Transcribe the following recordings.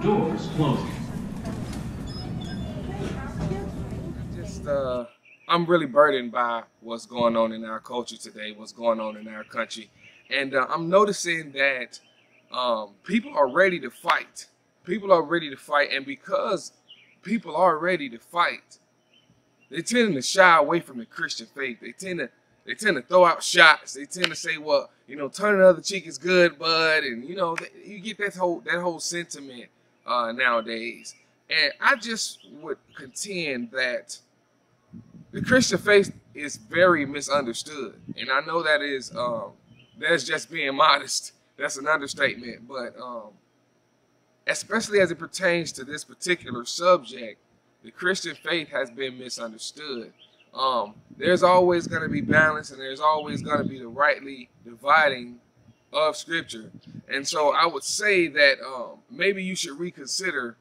Doors closing. I'm really burdened by what's going on in our culture today, what's going on in our country. And I'm noticing that people are ready to fight. People are ready to fight. And because people are ready to fight, they tend to shy away from the Christian faith. They tend to throw out shots. They tend to say, well, turn the other cheek is good, bud. And, you get that whole sentiment nowadays. And I just would contend that the Christian faith is very misunderstood, and I know that's just being modest. That's an understatement, but especially as it pertains to this particular subject, the Christian faith has been misunderstood. There's always going to be balance, and there's always going to be the rightly dividing of Scripture, and so I would say that maybe you should reconsider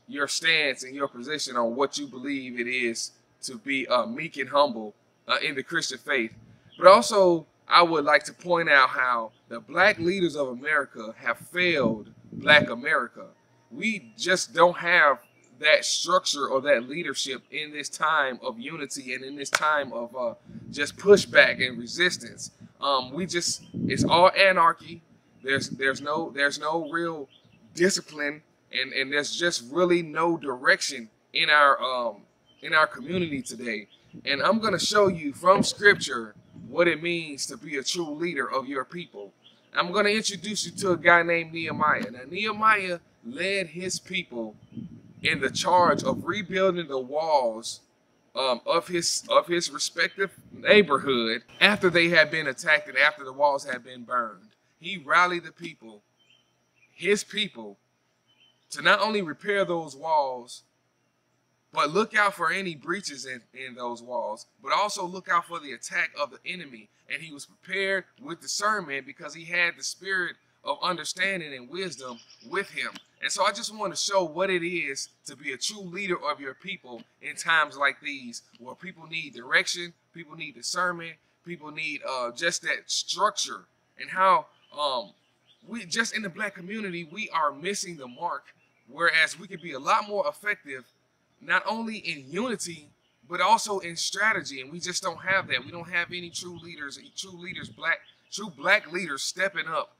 your stance and your position on what you believe it is to be meek and humble in the Christian faith. But also, I would like to point out how the black leaders of America have failed black America. We just don't have that structure or that leadership in this time of unity and in this time of just pushback and resistance. It's all anarchy. There's no real discipline, and there's just really no direction in our community today. And I'm going to show you from Scripture what it means to be a true leader of your people. I'm going to introduce you to a guy named Nehemiah. Now, Nehemiah led his people in the charge of rebuilding the walls of his respective neighborhood after they had been attacked and after the walls had been burned. He rallied the people, his people, to not only repair those walls, but look out for any breaches in those walls, but also look out for the attack of the enemy. And he was prepared with discernment because he had the spirit of understanding and wisdom with him. And so I just want to show what it is to be a true leader of your people in times like these, where people need direction, people need discernment, people need just that structure, and how we just in the black community, we are missing the mark, whereas we could be a lot more effective not only in unity, but also in strategy. And we just don't have that. We don't have any true leaders, true black leaders stepping up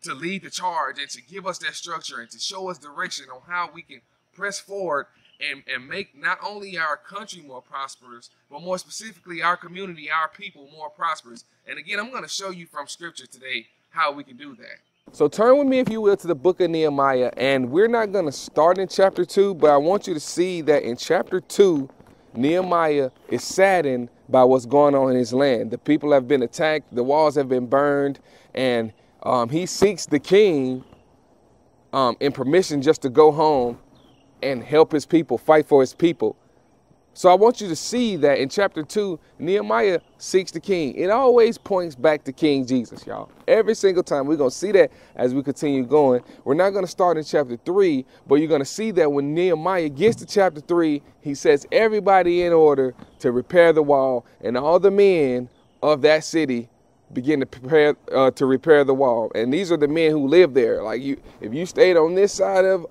to lead the charge and to give us that structure and to show us direction on how we can press forward and make not only our country more prosperous, but more specifically our community, our people more prosperous. And again, I'm going to show you from Scripture today how we can do that. So turn with me, if you will, to the book of Nehemiah, and we're not going to start in chapter 2, but I want you to see that in chapter 2, Nehemiah is saddened by what's going on in his land. The people have been attacked, the walls have been burned, and he seeks the king in permission just to go home and help his people, fight for his people. So I want you to see that in chapter 2, Nehemiah seeks the king. It always points back to King Jesus, y'all. Every single time. We're going to see that as we continue going. We're not going to start in chapter 3, but you're going to see that when Nehemiah gets to chapter 3, he sets everybody in order to repair the wall, and all the men of that city begin to prepare to repair the wall. And these are the men who live there. Like, if you stayed on this side of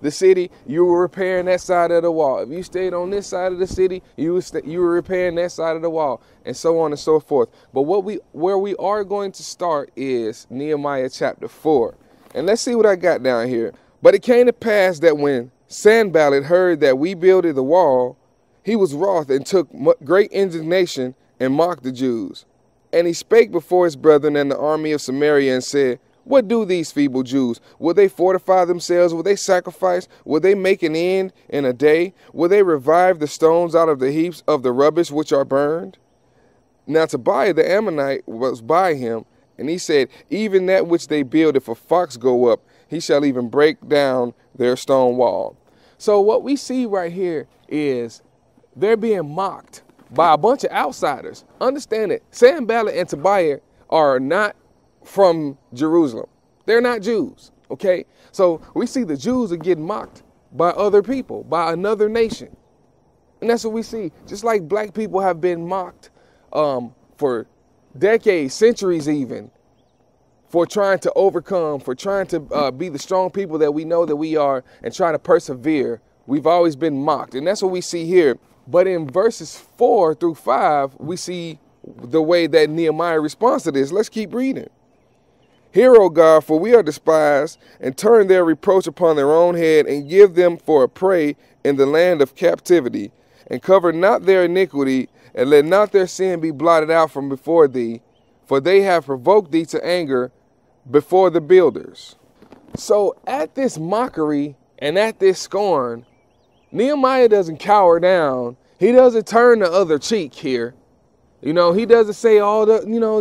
the city, you were repairing that side of the wall. If you stayed on this side of the city, you were repairing that side of the wall, and so on and so forth. But where we are going to start is Nehemiah chapter 4. And let's see what I got down here. But it came to pass that when Sanballat heard that we builded the wall, he was wroth and took great indignation and mocked the Jews. And he spake before his brethren and the army of Samaria and said, what do these feeble Jews? Will they fortify themselves? Will they sacrifice? Will they make an end in a day? Will they revive the stones out of the heaps of the rubbish which are burned? Now Tobiah the Ammonite was by him, and he said, even that which they build, if a fox go up, he shall even break down their stone wall. So what we see right here is they're being mocked by a bunch of outsiders. Understand it. Sanballat and Tobiah are not from Jerusalem. They're not Jews, okay? So we see the Jews are getting mocked by other people, by another nation. And that's what we see. Just like black people have been mocked for decades, centuries even, for trying to overcome, for trying to be the strong people that we know that we are, and trying to persevere. We've always been mocked, and that's what we see here. But in verses 4 through 5, we see the way that Nehemiah responds to this. Let's keep reading. Hear, O God, for we are despised, and turn their reproach upon their own head, and give them for a prey in the land of captivity, and cover not their iniquity, and let not their sin be blotted out from before thee, for they have provoked thee to anger before the builders. So at this mockery and at this scorn, Nehemiah doesn't cower down. He doesn't turn the other cheek here. You know, he doesn't say,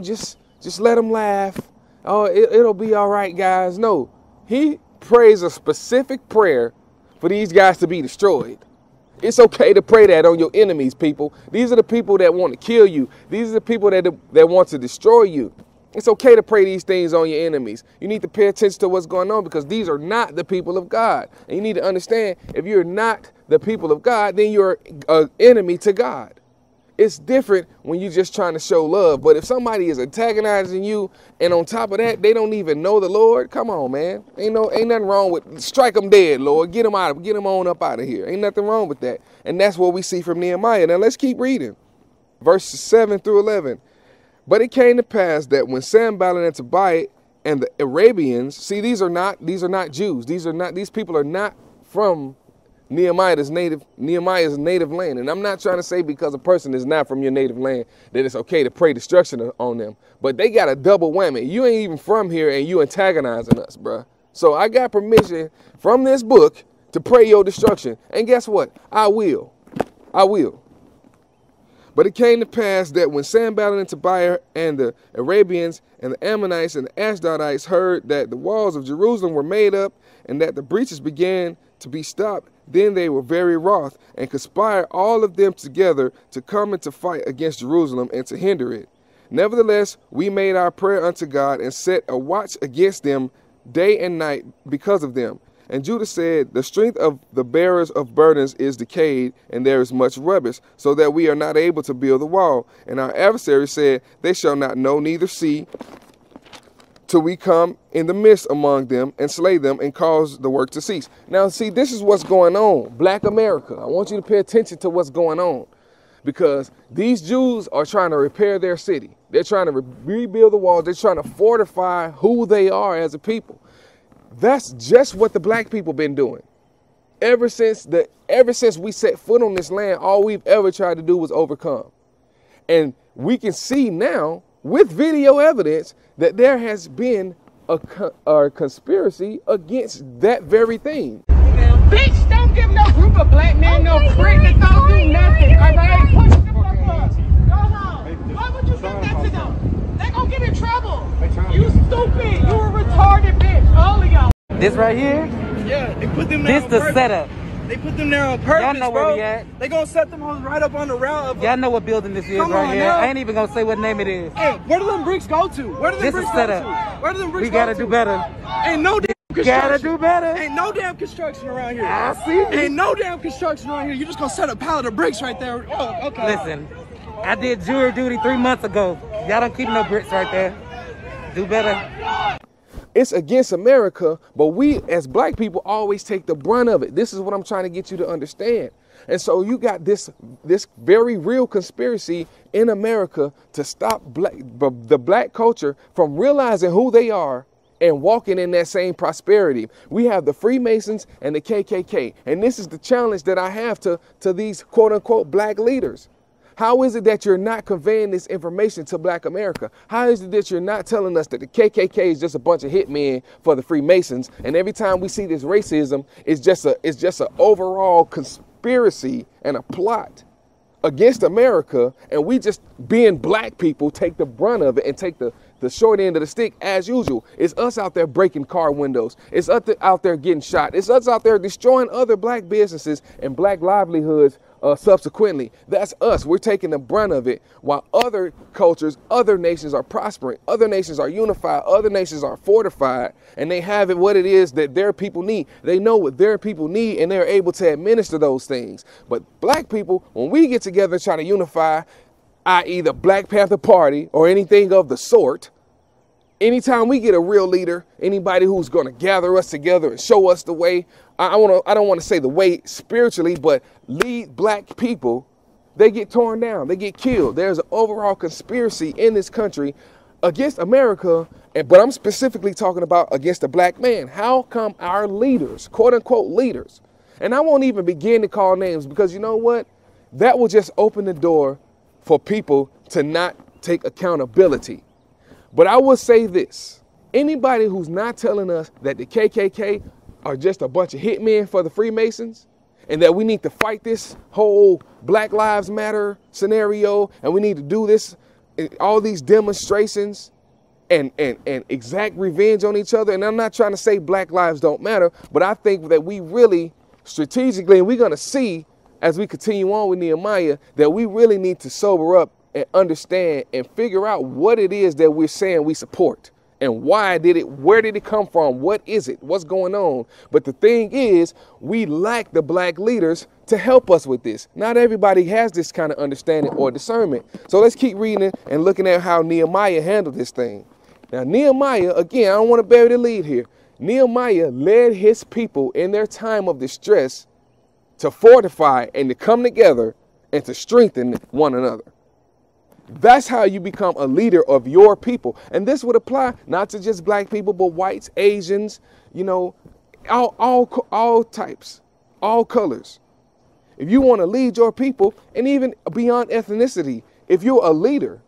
just let them laugh. Oh, it'll be all right, guys. No, he prays a specific prayer for these guys to be destroyed. It's okay to pray that on your enemies, people. These are the people that want to kill you. These are the people that want to destroy you. It's okay to pray these things on your enemies. You need to pay attention to what's going on, because these are not the people of God. And you need to understand, if you're not the people of God, then you're an enemy to God. It's different when you're just trying to show love. But if somebody is antagonizing you, and on top of that, they don't even know the Lord, come on, man. Ain't nothing wrong with, strike them dead, Lord. Get them on up out of here. Ain't nothing wrong with that. And that's what we see from Nehemiah. Now let's keep reading. Verses 7 through 11. But it came to pass that when Sanballat and Tobiah and the Arabians, see, these are not Jews. These people are not from Nehemiah's native land. And I'm not trying to say because a person is not from your native land that it's okay to pray destruction on them. But they got a double whammy. You ain't even from here and you antagonizing us, bruh. So I got permission from this book to pray your destruction. And guess what? I will. But it came to pass that when Sanballat and Tobiah and the Arabians and the Ammonites and the Ashdodites heard that the walls of Jerusalem were made up and that the breaches began to be stopped, then they were very wroth and conspired all of them together to come and to fight against Jerusalem and to hinder it. Nevertheless, we made our prayer unto God and set a watch against them day and night because of them. And Judah said, the strength of the bearers of burdens is decayed, and there is much rubbish, so that we are not able to build the wall. And our adversaries said, they shall not know neither see, till we come in the midst among them and slay them and cause the work to cease. Now, see, this is what's going on. Black America, I want you to pay attention to what's going on, because these Jews are trying to repair their city. They're trying to rebuild the walls. They're trying to fortify who they are as a people. That's just what the black people been doing. Ever since we set foot on this land, all we've ever tried to do was overcome. And we can see now with video evidence that there has been a conspiracy against that very thing. Bitch, don't give no group of black men no credit. Don't do nothing. All right? Push the fuck up. Go home. Why would you give that to them? They gonna get in trouble. You stupid. You a retarded bitch. All of y'all. This right here? Yeah, they put them there This the setup. They put them there on purpose, y'all know bro. where we at. They gonna set them hoes right up on the route. Y'all know what building this is right here. I ain't even gonna say what name it is. Hey, where do them bricks go to? Where do them bricks go to? Where do them bricks go to? We gotta do better. Ain't no damn construction. Gotta do better. Ain't no damn construction around here. I see. Ain't no damn construction around here. You just gonna set a pallet of bricks right there. Oh, okay. Listen, I did jury duty 3 months ago. Y'all don't keep no bricks right there. Do better. It's against America, but we as black people always take the brunt of it. This is what I'm trying to get you to understand. And so you got this very real conspiracy in America to stop the black culture from realizing who they are and walking in that same prosperity. We have the Freemasons and the KKK. And this is the challenge that I have to these quote unquote black leaders. How is it that you're not conveying this information to black America? How is it that you're not telling us that the KKK is just a bunch of hitmen for the Freemasons, and every time we see this racism, it's just an overall conspiracy and a plot against America, and we just, being black people, take the brunt of it and take the short end of the stick as usual? It's us out there breaking car windows. It's us out there getting shot. It's us out there destroying other black businesses and black livelihoods subsequently. That's us. We're taking the brunt of it, while other cultures, other nations are prospering. Other nations are unified. Other nations are fortified, and they have it what it is that their people need. They know what their people need, and they're able to administer those things. But black people, when we get together trying to unify, i.e. the Black Panther Party or anything of the sort, Anytime we get a real leader, anybody who's going to gather us together and show us the way, I don't want to say the way spiritually, but lead black people, they get torn down, they get killed. There's an overall conspiracy in this country against America, but I'm specifically talking about against the black man. How come our leaders, quote unquote leaders, and I won't even begin to call names, because you know what? That will just open the door for people to not take accountability. But I will say this, anybody who's not telling us that the KKK are just a bunch of hitmen for the Freemasons, and that we need to fight this whole Black Lives Matter scenario, and we need to do this, all these demonstrations and exact revenge on each other. And I'm not trying to say Black lives don't matter, but I think that we really strategically, and we're going to see as we continue on with Nehemiah, that we really need to sober up and understand and figure out what it is that we're saying we support, and where did it come from? What is it? What's going on? But the thing is, we lack the black leaders to help us with this. Not everybody has this kind of understanding or discernment. So let's keep reading and looking at how Nehemiah handled this thing. Now, Nehemiah, again, I don't want to bury the lead here. Nehemiah led his people in their time of distress to fortify and to come together and to strengthen one another. That's how you become a leader of your people. And this would apply not to just black people, but whites, Asians, you know, all types, all colors. If you want to lead your people, and even beyond ethnicity, if you're a leader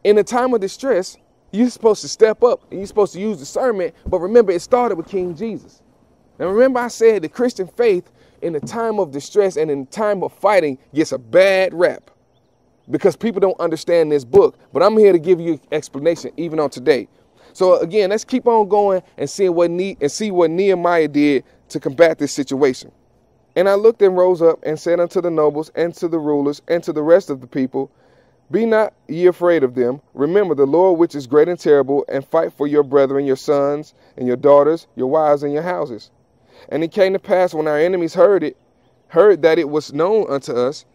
in a time of distress, you're supposed to step up and you're supposed to use discernment. But remember, it started with King Jesus. And remember, I said the Christian faith in a time of distress and in time of fighting gets a bad rap, because people don't understand this book. But I'm here to give you explanation even on today. So again, let's keep on going and see what Nehemiah did to combat this situation. And I looked and rose up and said unto the nobles and to the rulers and to the rest of the people, be not ye afraid of them. Remember the Lord, which is great and terrible, and fight for your brethren, your sons and your daughters, your wives and your houses. And it came to pass, when our enemies heard that it was known unto us,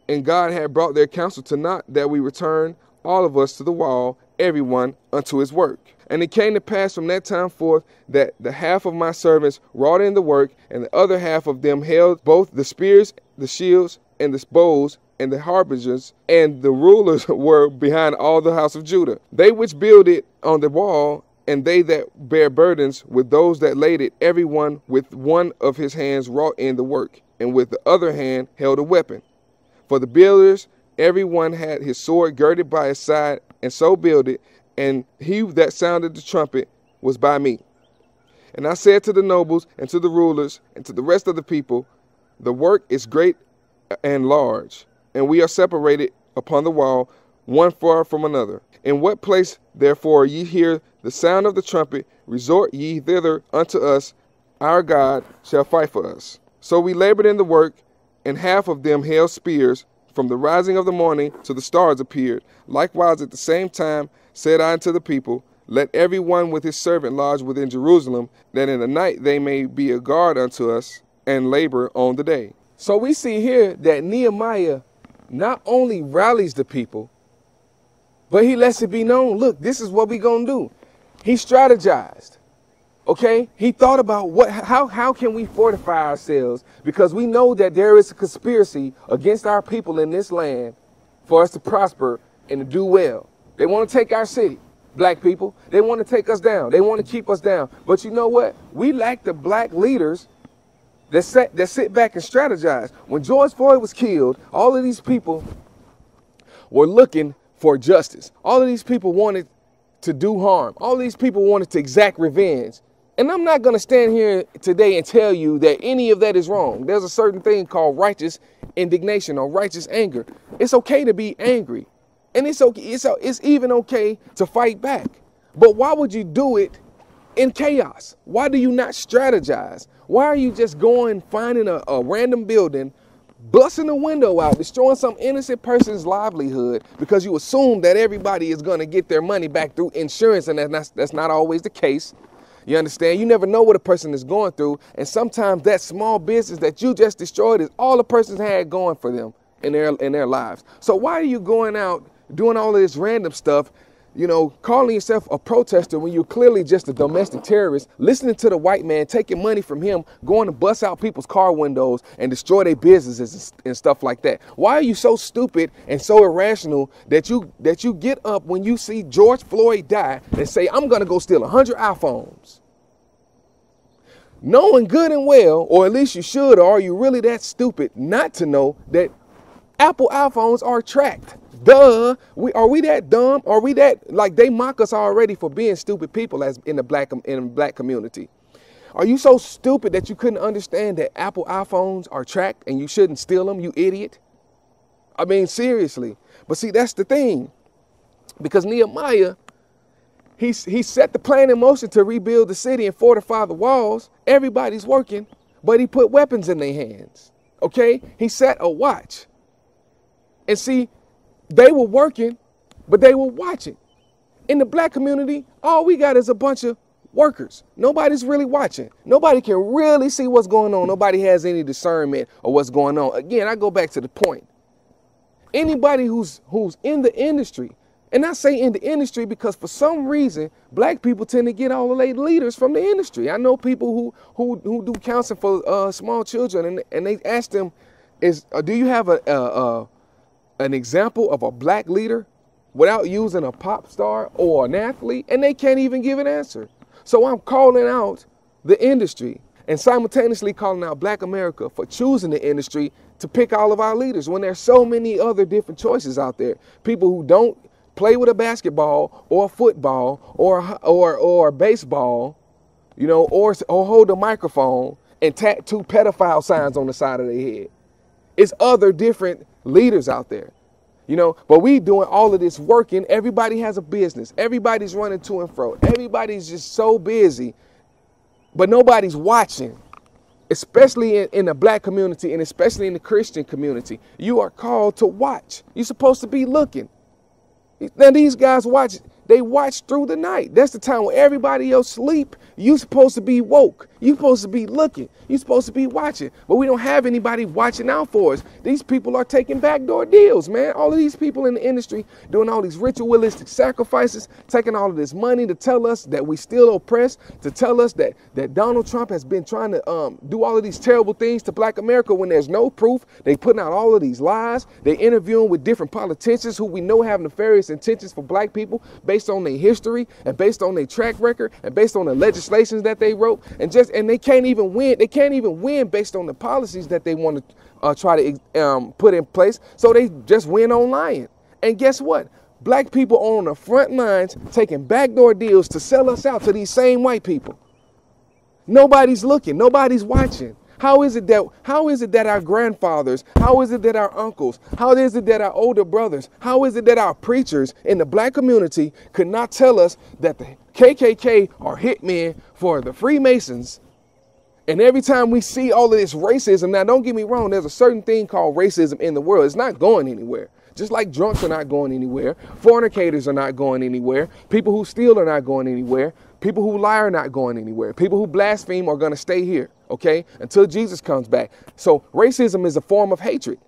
and God had brought their counsel to naught, that we returned all of us to the wall, everyone unto his work. And it came to pass from that time forth, that the half of my servants wrought in the work, and the other half of them held both the spears, the shields, and the bows, and the harbingers, and the rulers were behind all the house of Judah. They which builded on the wall, and they that bear burdens with those that laid it, every one with one of his hands wrought in the work, and with the other hand held a weapon. For the builders, every one had his sword girded by his side, and so builded, and he that sounded the trumpet was by me. And I said to the nobles, and to the rulers, and to the rest of the people, the work is great and large, and we are separated upon the wall, one far from another. In what place, therefore, ye hear the sound of the trumpet, resort ye thither unto us, our God shall fight for us. So we labored in the work, and half of them held spears. From the rising of the morning till the stars appeared. Likewise at the same time said I unto the people, let every one with his servant lodge within Jerusalem, that in the night they may be a guard unto us, and labor on the day. So we see here that Nehemiah not only rallies the people, but he lets it be known, look, this is what we're going to do. He strategized. Okay, he thought about how can we fortify ourselves, because we know that there is a conspiracy against our people in this land for us to prosper and to do well. They want to take our city, black people. They want to take us down. They want to keep us down. But you know what? We lack the black leaders that sit back and strategize. When George Floyd was killed, all of these people were looking for justice. All of these people wanted to do harm. All of these people wanted to exact revenge. And I'm not going to stand here today and tell you that any of that is wrong. There's a certain thing called righteous indignation or righteous anger. It's okay to be angry. And it's okay. It's even okay to fight back. But why would you do it in chaos? Why do you not strategize? Why are you just going, finding a random building, busting a window out, destroying some innocent person's livelihood because you assume that everybody is going to get their money back through insurance? And that's not always the case. You understand? You never know what a person is going through. And sometimes that small business that you just destroyed is all the person's had going for them in their lives. So why are you going out doing all of this random stuff, You know, calling yourself a protester when you're clearly just a domestic terrorist, listening to the white man, taking money from him, going to bust out people's car windows and destroy their businesses and stuff like that. Why are you so stupid and so irrational that you get up when you see George Floyd die and say, I'm going to go steal 100 iPhones? Knowing good and well, or at least you should, or are you really that stupid not to know that Apple iPhones are tracked? Duh. Are we that dumb? Are we that, like, they mock us already for being stupid people as in the black community? Are you so stupid that you couldn't understand that Apple iPhones are tracked and you shouldn't steal them, you idiot? I mean, seriously. But see, that's the thing. Because Nehemiah, he set the plan in motion to rebuild the city and fortify the walls. Everybody's working, but he put weapons in their hands. Okay? He set a watch. And see, they were working, but they were watching. In the black community, all we got is a bunch of workers. Nobody's really watching. Nobody can really see what's going on. Nobody has any discernment of what's going on. Again, I go back to the point. Anybody who's in the industry, and I say in the industry because for some reason, black people tend to get all of their leaders from the industry. I know people who do counseling for small children, and they ask them, do you have an example of a black leader without using a pop star or an athlete? And they can't even give an answer. So I'm calling out the industry and simultaneously calling out Black America for choosing the industry to pick all of our leaders when there's so many other different choices out there. People who don't play with a basketball or a football or baseball, you know, or hold a microphone and tattoo pedophile signs on the side of their head. It's other different leaders out there, you know, but we doing all of this working. Everybody has a business. Everybody's running to and fro. Everybody's just so busy, but nobody's watching, especially in the black community and especially in the Christian community. You are called to watch. You're supposed to be looking. Now these guys watch. They watch through the night. That's the time when everybody else sleep. You're supposed to be woke. You're supposed to be looking. You're supposed to be watching. But we don't have anybody watching out for us. These people are taking backdoor deals, man. All of these people in the industry doing all these ritualistic sacrifices, taking all of this money to tell us that we still oppressed, to tell us that Donald Trump has been trying to do all of these terrible things to Black America when there's no proof. They putting out all of these lies. They interviewing with different politicians who we know have nefarious intentions for black people based on their history and based on their track record and based on the legislations that they wrote, and they can't even win. They can't even win based on the policies that they want to try to put in place. So they just win on lying. And guess what? Black people are on the front lines taking backdoor deals to sell us out to these same white people. Nobody's looking. Nobody's watching. How is it that our grandfathers, how is it that our uncles, how is it that our older brothers, how is it that our preachers in the black community could not tell us that the KKK are hitmen for the Freemasons? And every time we see all of this racism, now don't get me wrong, there's a certain thing called racism in the world. It's not going anywhere. Just like drunks are not going anywhere, fornicators are not going anywhere, people who steal are not going anywhere, people who lie are not going anywhere, people who blaspheme are going to stay here, okay, until Jesus comes back. So racism is a form of hatred.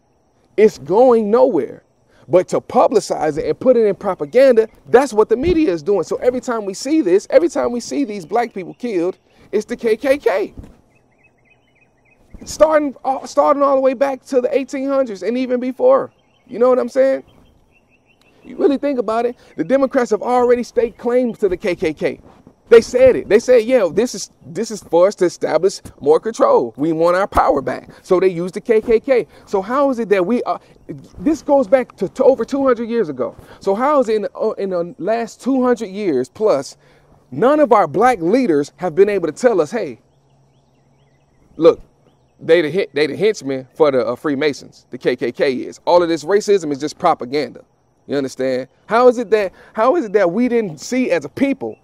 It's going nowhere. But to publicize it and put it in propaganda, that's what the media is doing. So every time we see this, every time we see these black people killed, it's the KKK. Starting all the way back to the 1800s and even before. You know what I'm saying? You really think about it, the Democrats have already staked claims to the KKK. They said it. They said, yeah, this is for us to establish more control. We want our power back. So they used the KKK. So how is it that we are, this goes back to over 200 years ago. So how is it in the last 200 years plus, none of our black leaders have been able to tell us, hey, look, they the henchmen for the Freemasons, the KKK is. All of this racism is just propaganda. You understand? How is it that we didn't see as a people,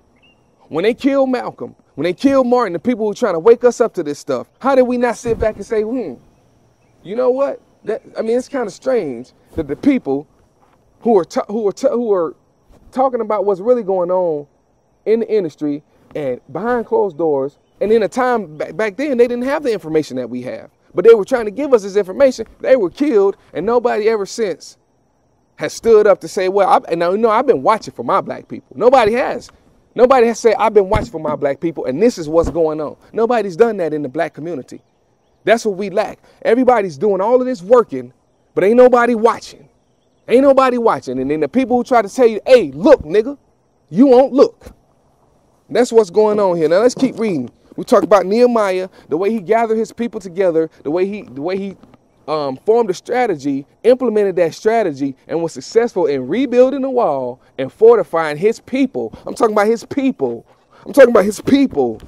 when they killed Malcolm, when they killed Martin, the people who were trying to wake us up to this stuff, how did we not sit back and say, you know what? It's kind of strange that the people who are talking about what's really going on in the industry and behind closed doors, and in a time back then, they didn't have the information that we have. But they were trying to give us this information. They were killed, and nobody ever since has stood up to say, well, and now, you know, I've been watching for my black people. Nobody has. Nobody has said, I've been watching for my black people, and this is what's going on. Nobody's done that in the black community. That's what we lack. Everybody's doing all of this working, but ain't nobody watching. Ain't nobody watching. And then the people who try to tell you, hey, look, nigga, you won't look. That's what's going on here. Now let's keep reading. We talk about Nehemiah, the way he gathered his people together, the way he formed a strategy, implemented that strategy, and was successful in rebuilding the wall and fortifying his people. I'm talking about his people. I'm talking about his people.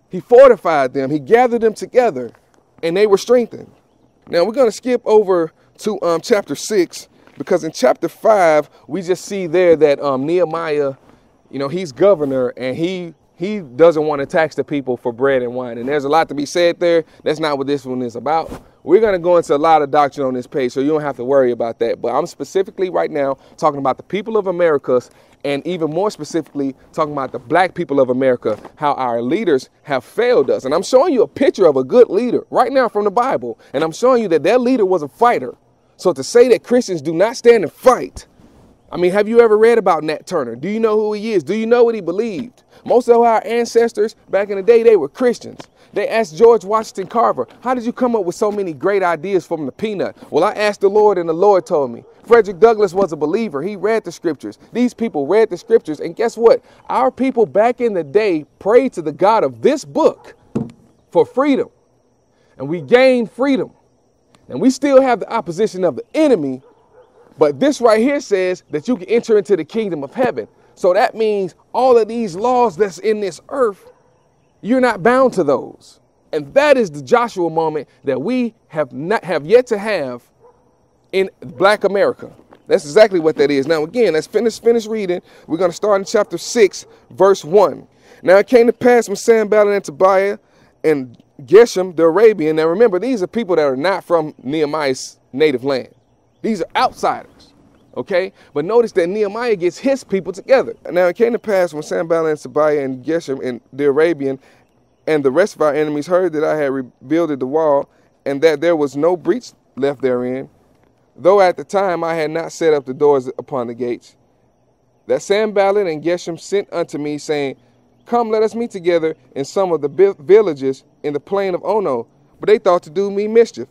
He fortified them. He gathered them together, and they were strengthened. Now we're going to skip over to chapter 6, because in chapter 5 we just see there that Nehemiah, you know, he's governor, and he doesn't want to tax the people for bread and wine. And there's a lot to be said there. That's not what this one is about. We're going to go into a lot of doctrine on this page, so you don't have to worry about that. But I'm specifically right now talking about the people of America, and even more specifically talking about the black people of America, how our leaders have failed us. And I'm showing you a picture of a good leader right now from the Bible. And I'm showing you that that leader was a fighter. So to say that Christians do not stand and fight, I mean, have you ever read about Nat Turner? Do you know who he is? Do you know what he believed? Most of our ancestors back in the day, they were Christians. They asked George Washington Carver, how did you come up with so many great ideas from the peanut? Well, I asked the Lord, and the Lord told me. Frederick Douglass was a believer. He read the scriptures. These people read the scriptures. And guess what? Our people back in the day prayed to the God of this book for freedom. And we gained freedom. And we still have the opposition of the enemy. But this right here says that you can enter into the kingdom of heaven. So that means all of these laws that's in this earth, you're not bound to those. And that is the Joshua moment that we have yet to have in black America. That's exactly what that is. Now, again, let's finish reading. We're going to start in chapter 6, verse 1. Now, it came to pass when Sanballat and Tobiah and Geshem the Arabian. Now, remember, these are people that are not from Nehemiah's native land. These are outsiders, okay? But notice that Nehemiah gets his people together. Now, it came to pass when Sanballat and Tobiah and Geshem and the Arabian and the rest of our enemies heard that I had rebuilded the wall and that there was no breach left therein, though at the time I had not set up the doors upon the gates, that Sanballat and Geshem sent unto me, saying, come, let us meet together in some of the villages in the plain of Ono. But they thought to do me mischief.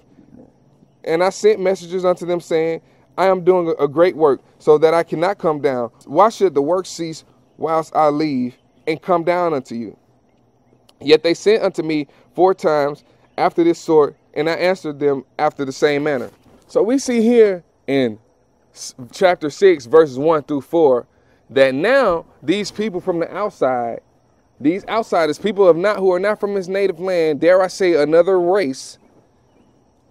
And I sent messengers unto them, saying, I am doing a great work, so that I cannot come down. Why should the work cease whilst I leave and come down unto you? Yet they sent unto me 4 times after this sort, and I answered them after the same manner. So we see here in chapter 6, verses 1 through 4, that now these people from the outside, these outsiders, people who are not from his native land, dare I say another race,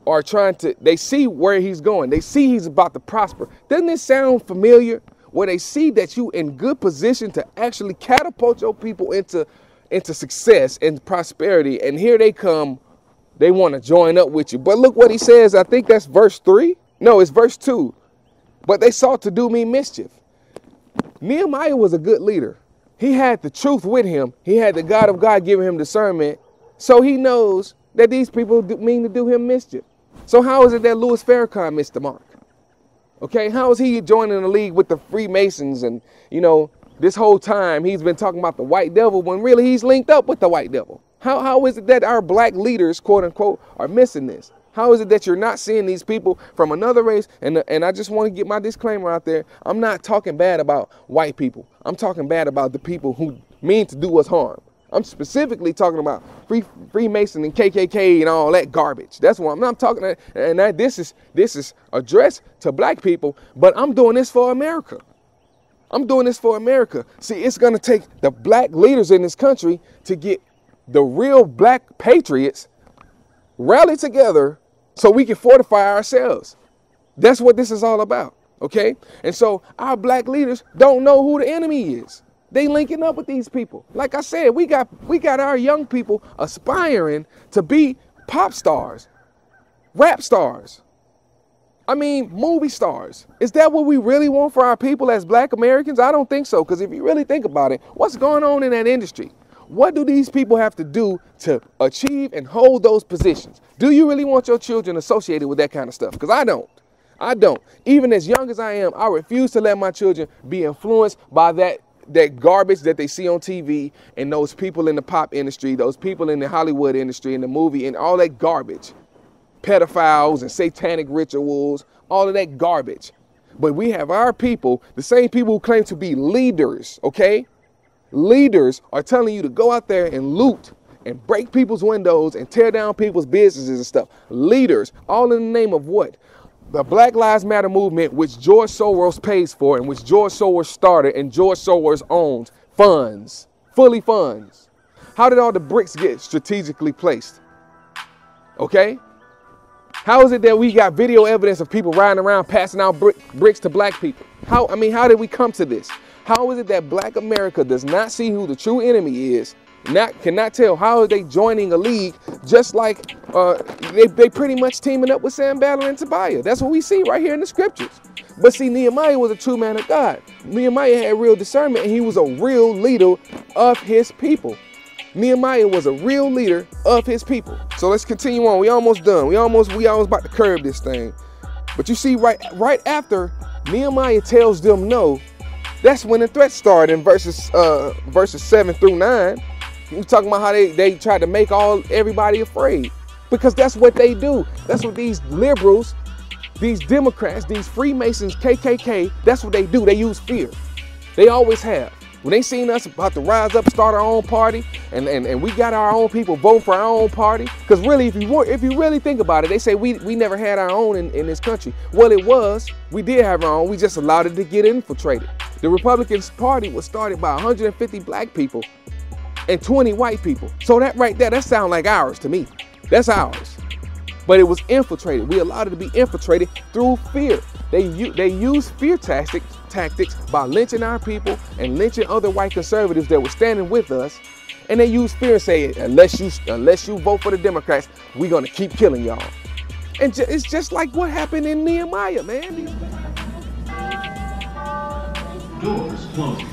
are trying to, they see where he's going. They see he's about to prosper. Doesn't it sound familiar? Where they see that you in good position to actually catapult your people into success and prosperity. And here they come, they want to join up with you. But look what he says. I think that's verse 3. No, it's verse 2. But they sought to do me mischief. Nehemiah was a good leader. He had the truth with him. He had the God of God giving him discernment. So he knows that these people mean to do him mischief. So how is it that Louis Farrakhan missed the mark? Okay, how is he joining the league with the Freemasons? And, you know, this whole time he's been talking about the white devil when really he's linked up with the white devil. How is it that our black leaders, quote unquote, are missing this? How is it that you're not seeing these people from another race? And I just want to get my disclaimer out there. I'm not talking bad about white people. I'm talking bad about the people who mean to do us harm. I'm specifically talking about Freemason and KKK and all that garbage. That's what I'm talking about. And this is addressed to black people, but I'm doing this for America. I'm doing this for America. See, it's going to take the black leaders in this country to get the real black patriots rally together so we can fortify ourselves. That's what this is all about, okay? And so our black leaders don't know who the enemy is. They linking up with these people. Like I said, we got our young people aspiring to be pop stars, rap stars. I mean, movie stars. Is that what we really want for our people as black Americans? I don't think so, because if you really think about it, what's going on in that industry? What do these people have to do to achieve and hold those positions? Do you really want your children associated with that kind of stuff? Because I don't. I don't. Even as young as I am, I refuse to let my children be influenced by that garbage that they see on TV and those people in the pop industry, those people in the Hollywood industry, in the movie, and all that garbage. Pedophiles and satanic rituals, all of that garbage. But we have our people, the same people who claim to be leaders, okay? Leaders are telling you to go out there and loot and break people's windows and tear down people's businesses and stuff. Leaders, all in the name of what? The Black Lives Matter movement, which George Soros pays for and which George Soros started and George Soros owns, funds, fully funds. How did all the bricks get strategically placed? Okay? How is it that we got video evidence of people riding around passing out bricks to black people? How did we come to this? How is it that black America does not see who the true enemy is? Cannot tell. How are they joining a league just like they pretty much teaming up with Sanballat and Tobiah? That's what we see right here in the scriptures. But see, Nehemiah was a true man of God. Nehemiah had real discernment and he was a real leader of his people. Nehemiah was a real leader of his people. So let's continue on. We almost done. We almost about to curb this thing. But you see, right after Nehemiah tells them no, that's when the threat started in verses 7 through 9. We're talking about how they try to make everybody afraid. Because that's what they do. That's what these liberals, these Democrats, these Freemasons, KKK, that's what they do. They use fear. They always have. When they seen us about to rise up, start our own party, and we got our own people voting for our own party. Because really, if you really think about it, they say we never had our own in this country. Well, we did have our own. We just allowed it to get infiltrated. The Republican Party was started by 150 black people and 20 white people. So that right there, that sounds like ours to me. That's ours. But it was infiltrated. We allowed it to be infiltrated through fear. They use fear tactics by lynching our people and lynching other white conservatives that were standing with us. And they use fear and say, unless you vote for the Democrats, we're gonna keep killing y'all. And it's just like what happened in Nehemiah, man. Doors closing.